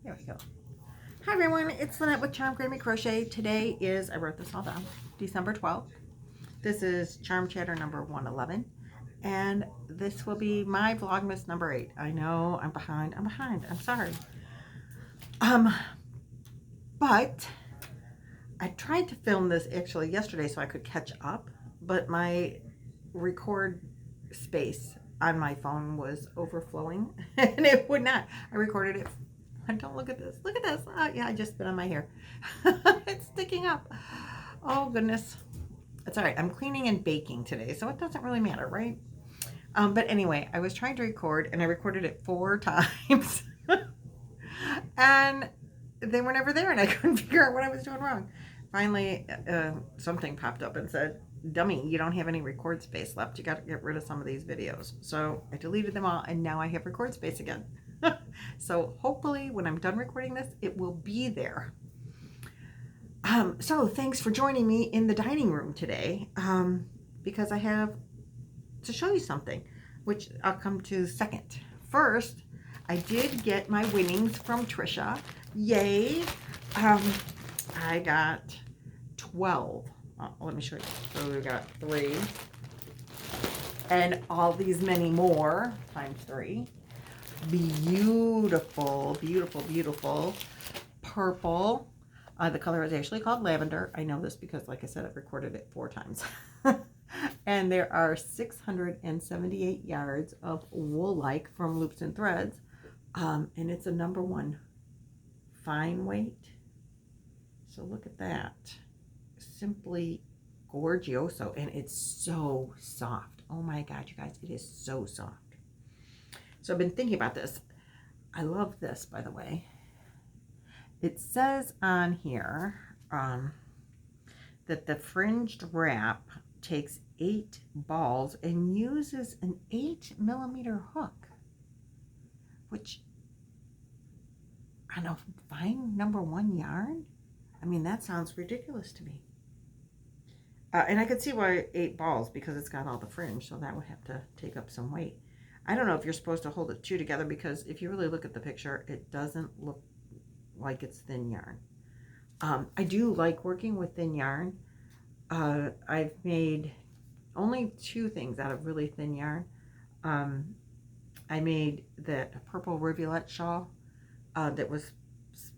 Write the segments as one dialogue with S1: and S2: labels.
S1: There we go. Hi everyone, it's Lynette with Grammy Crochet. Today is, I wrote this all down, December 12th. This is Charm Chatter number 111. And this will be my vlogmas number 8. I know, I'm behind, I'm sorry. But I tried to film this actually yesterday so I could catch up, but my record space on my phone was overflowing and it would not. I recorded it. Don't look at this. Look at this. Yeah, I just spit on my hair. It's sticking up. Oh, goodness. It's all right. I'm cleaning and baking today, so it doesn't really matter, right? But anyway, I was trying to record, and I recorded it 4 times. And they were never there, and I couldn't figure out what I was doing wrong. Finally, something popped up and said, dummy, you don't have any record space left. You got to get rid of some of these videos. So I deleted them all, and now I have record space again. So hopefully when I'm done recording this, it will be there. So thanks for joining me in the dining room today, because I have to show you something, which I'll come to second. First, I did get my winnings from Trisha. Yay! I got 12. Let me show you. So we got 3. And all these many more times 3. Beautiful, beautiful, beautiful purple. The color is actually called lavender. I know this because, like I said, I've recorded it 4 times. And there are 678 yards of wool-like from Loops and Threads. And it's a number 1 fine weight. So look at that. Simply gorgioso. And it's so soft. Oh my God, you guys, it is so soft. So I've been thinking about this. I love this, by the way. It says on here that the fringed wrap takes 8 balls and uses an 8mm hook, which, I don't know, fine number 1 yarn? I mean, that sounds ridiculous to me. And I could see why 8 balls, because it's got all the fringe, so that would have to take up some weight. I don't know if you're supposed to hold the 2 together, because if you really look at the picture, it doesn't look like it's thin yarn. I do like working with thin yarn. I've made only 2 things out of really thin yarn. I made that purple rivulet shawl that was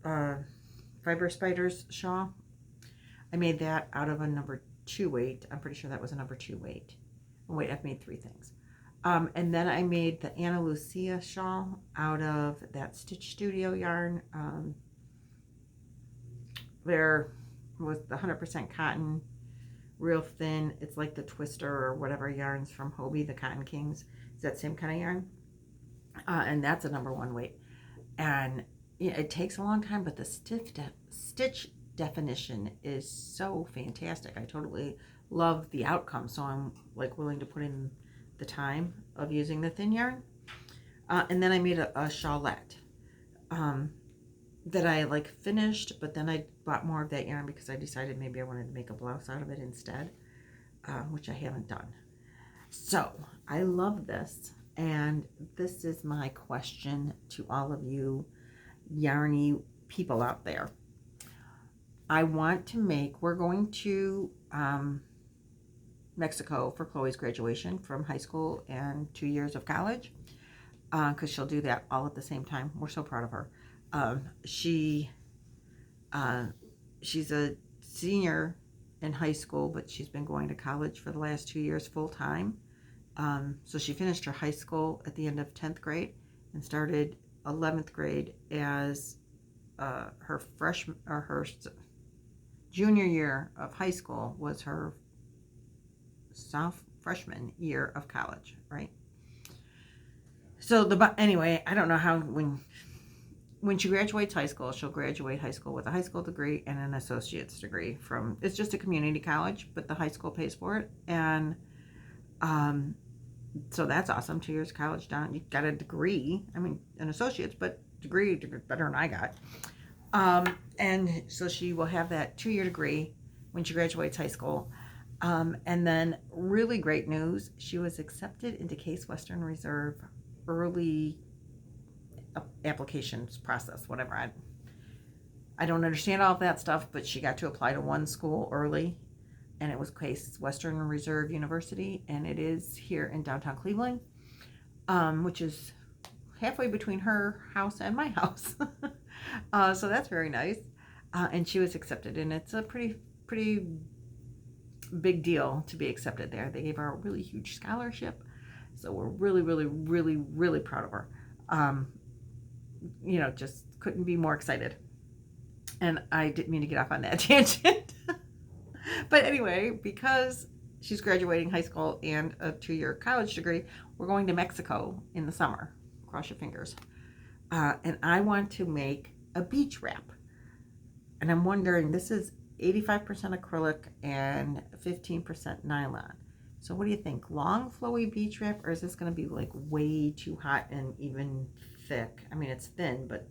S1: Fiber Spiders shawl. I made that out of a number 2 weight. I'm pretty sure that was a number 2 weight. Wait, I've made 3 things. And then I made the Ana Lucia shawl out of that Stitch Studio yarn. There was the 100% cotton, real thin. It's like the Twister or whatever yarns from Hobie, the Cotton Kings. It's that same kind of yarn. And that's a number 1 weight. And it takes a long time, but the stitch definition is so fantastic. I totally love the outcome. So I'm like willing to put in the time of using the thin yarn. And then I made a shawlette that I like finished, but then I bought more of that yarn because I decided maybe I wanted to make a blouse out of it instead, which I haven't done. So I love this, and this is my question to all of you yarny people out there. I want to make, we're going to Mexico for Chloe's graduation from high school and 2 years of college, because she'll do that all at the same time. We're so proud of her. She's a senior in high school, but she's been going to college for the last 2 years full time. So she finished her high school at the end of 10th grade and started 11th grade as her freshman or her junior year of high school was her freshman year of college, right? So anyway, I don't know how when she graduates high school, she'll graduate high school with a high school degree and an associate's degree from, it's just a community college, but the high school pays for it. And so that's awesome. 2 years of college down, you got a degree. I mean, an associate's, but degree better than I got. And so she will have that 2-year degree when she graduates high school. And then really great news, she was accepted into Case Western Reserve early applications process, whatever. I don't understand all of that stuff, but she got to apply to one school early, and it was Case Western Reserve University, and it is here in downtown Cleveland, which is halfway between her house and my house. So that's very nice. And she was accepted, and it's a pretty big deal to be accepted there. They gave her a really huge scholarship, so we're really proud of her. Just couldn't be more excited. And I didn't mean to get off on that tangent. But anyway, because she's graduating high school and a 2-year college degree, we're going to Mexico in the summer. Cross your fingers. And I want to make a beach wrap. And I'm wondering, this is 85% acrylic and 15% nylon. So what do you think? Long, flowy beach wrap, or is this going to be like way too hot and even thick? I mean, it's thin, but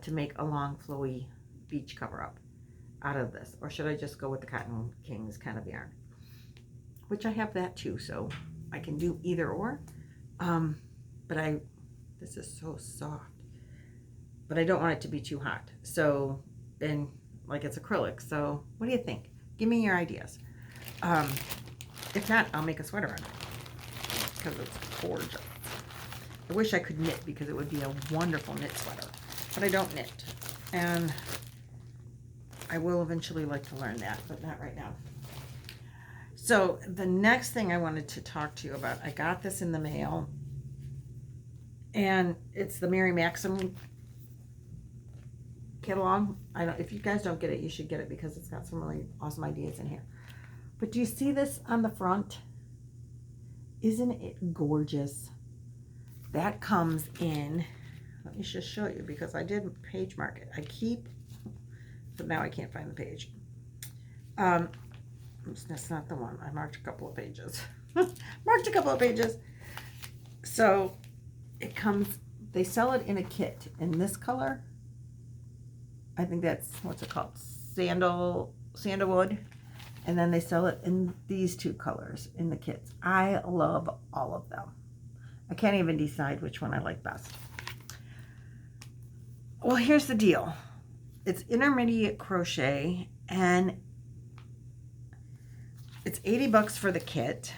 S1: to make a long, flowy beach cover up out of this. Or should I just go with the Cotton Kings kind of yarn? Which I have that too, so I can do either or. But this is so soft. But I don't want it to be too hot. So, and like it's acrylic. So what do you think? Give me your ideas. If not, I'll make a sweater on it because it's gorgeous. I wish I could knit because it would be a wonderful knit sweater, but I don't knit. And I will eventually like to learn that, but not right now. So the next thing I wanted to talk to you about, I got this in the mail, and it's the Mary Maxim catalog. If you guys don't get it, you should get it because it's got some really awesome ideas in here. But do you see this on the front? Isn't it gorgeous? That comes in, let me just show you because I did page mark it. But now I can't find the page. That's not the one. I marked a couple of pages. So it comes, they sell it in a kit in this color. I think that's, what's it called? Sandalwood. And then they sell it in these 2 colors in the kits. I love all of them. I can't even decide which one I like best. Well, here's the deal. It's intermediate crochet, and it's $80 for the kit.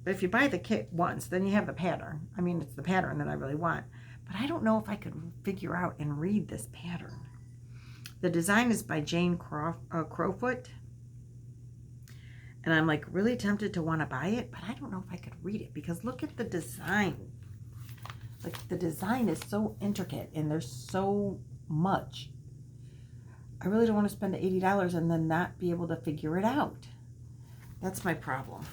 S1: But if you buy the kit once, then you have the pattern. I mean, it's the pattern that I really want. But I don't know if I could figure out and read this pattern. The design is by Jane Crowfoot. And I'm like really tempted to want to buy it, but I don't know if I could read it because look at the design. Like the design is so intricate and there's so much. I really don't want to spend the $80 and then not be able to figure it out. That's my problem.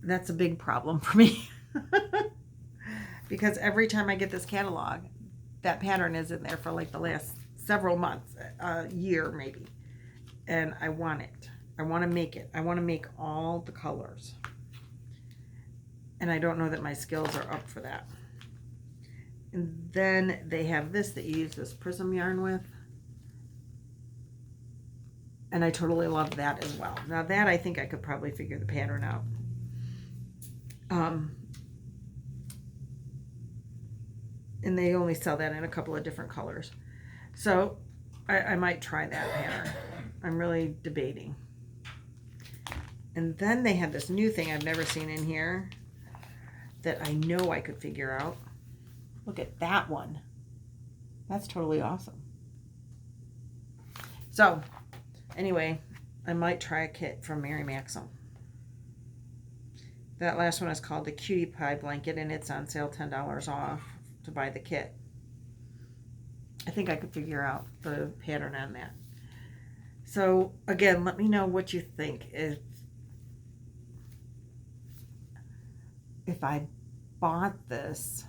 S1: That's a big problem for me. Because every time I get this catalog, that pattern is in there for like the last several months, a year maybe. And I want it. I want to make it. I want to make all the colors. And I don't know that my skills are up for that. And then they have this that you use this prism yarn with. And I totally love that as well. Now that I think I could probably figure the pattern out. And they only sell that in a couple of different colors. So I might try that pattern. I'm really debating. And then they have this new thing I've never seen in here that I know I could figure out. Look at that one. That's totally awesome. So anyway, I might try a kit from Mary Maxim. That last one is called the Cutie Pie Blanket, and it's on sale $10 off to buy the kit. I think I could figure out the pattern on that. So again, let me know what you think. If I bought this,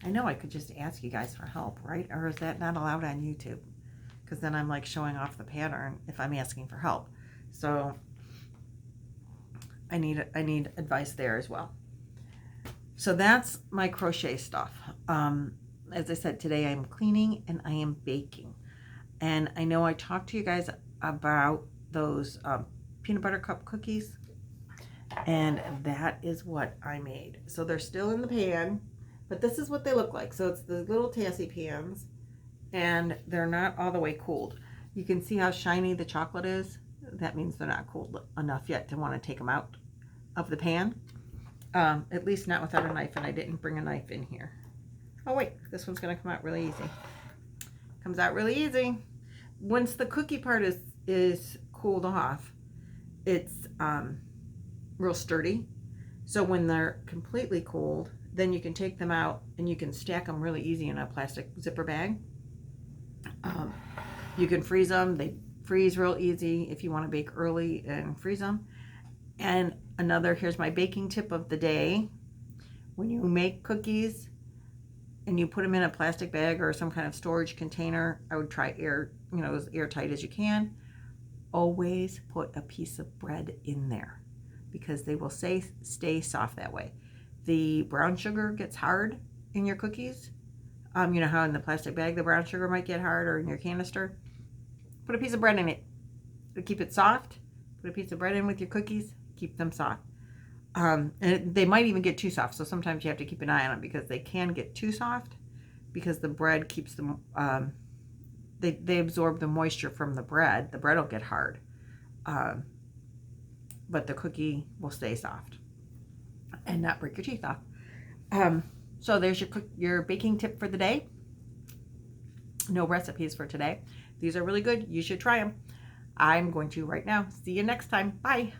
S1: I know I could just ask you guys for help, right? Or is that not allowed on YouTube? Because then I'm like showing off the pattern if I'm asking for help. So I need advice there as well. So that's my crochet stuff. As I said, today I'm cleaning and I am baking. And I know I talked to you guys about those peanut butter cup cookies. And that is what I made. So they're still in the pan, but this is what they look like. So it's the little tassy pans, and they're not all the way cooled. You can see how shiny the chocolate is. That means they're not cooled enough yet to want to take them out of the pan. At least not without a knife, and I didn't bring a knife in here. Oh wait, this one's gonna come out really easy. Comes out really easy. Once the cookie part is cooled off, it's real sturdy. So when they're completely cooled, then you can take them out and you can stack them really easy in a plastic zipper bag. You can freeze them. They freeze real easy if you want to bake early and freeze them. And here's my baking tip of the day. When you make cookies and you put them in a plastic bag or some kind of storage container, I would try as airtight as you can. Always put a piece of bread in there because they will stay soft that way. The brown sugar gets hard in your cookies. You know how in the plastic bag the brown sugar might get hard, or in your canister. Put a piece of bread in it to keep it soft. Put a piece of bread in with your cookies, keep them soft. And they might even get too soft, so sometimes you have to keep an eye on them because they can get too soft because the bread keeps them, they absorb the moisture from the bread. The bread will get hard, but the cookie will stay soft and not break your teeth off. So there's your baking tip for the day. No recipes for today. These are really good. You should try them. I'm going to right now. See you next time. Bye.